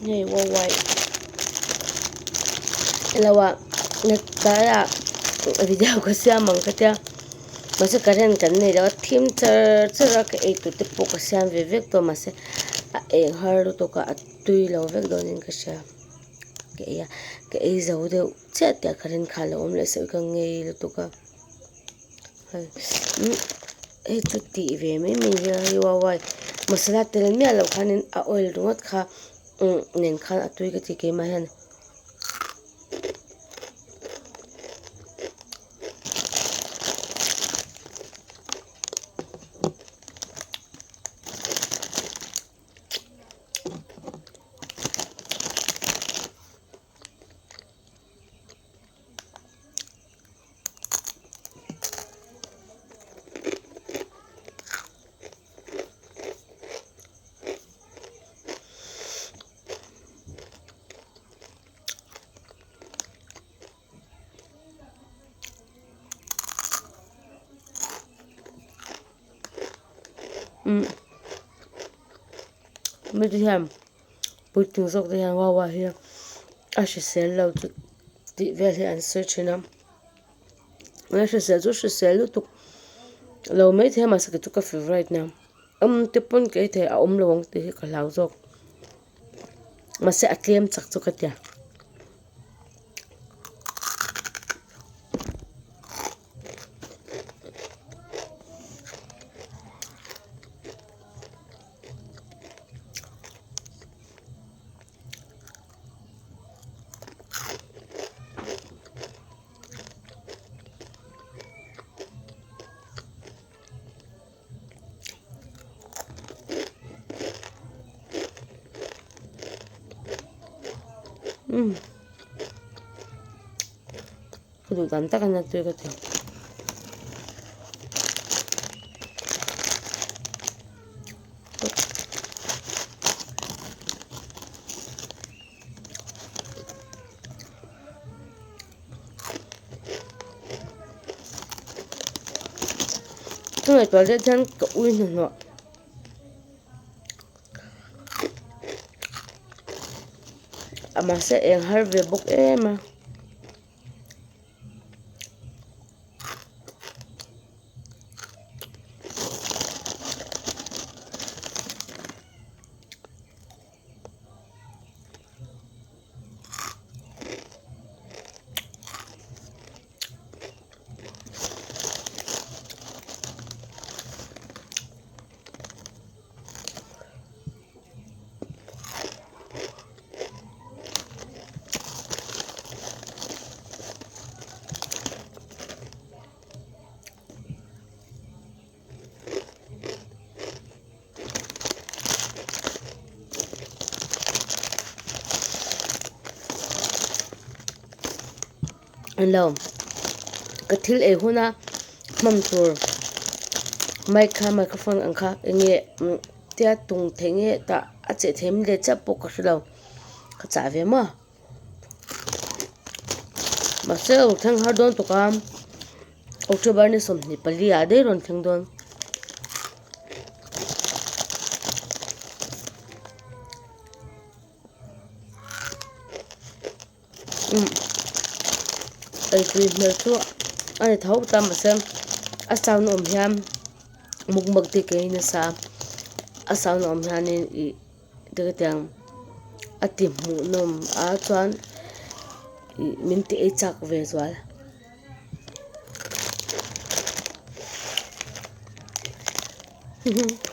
นี่ว่าไว้แล้วว่าnagkaya video ko siya mangkatya masa karen kan ni daw team tsara ka ito tipo ka siya vivek to masa haru to ka atui lo vek do nin ka siya kaya zaw de chat ya karen khala omle se ka ngei lo to ka ito ti ve me wa wai masala tel mi alo khanin a oil rungot kha nen khan atui ka ti ke ma hanไม่ได้ทำพูดถึงสกที่ยังว่าเฮียอาชีพเสร็จแล้วที่เวลาอันเซอร์ชนะอาชีพเสร็จจุดเสร็จแล้วตุกเราไม่ได้มาสักตุกกับ favorite นะที่ปุ่นก็ได้เอาลงที่กับเราจกมาเสียเตรียมจักจุกกันดูตามตะกันนะตัวก็เถอะทั้งหมดตัวเล็กทั้งกับอุ้ยหนูมาเสียเองฮาร์เวย์บุกมาแล้วกระทิลหัวหน้ามัมตัวไมโครโฟนอังคาเงี้ยเตี้ยตรงเทงเงี้ยแต่อาจจะเทมเดจับปกติเราก็จะเวมาเสียทั้งหาดอนตุกามออกจากบ้านนี่สมนิปลีอาเดรอนทั้งดอนไอ้ตัวเนื้อตัวอันนี้เท่าตามมาเสียอาสาวนอมยามมุกติเกย์นะสาอาสาวนอมยามนี่เด็กแต่งอาติมมุนมอาจวนมินติเอจักเวสวาล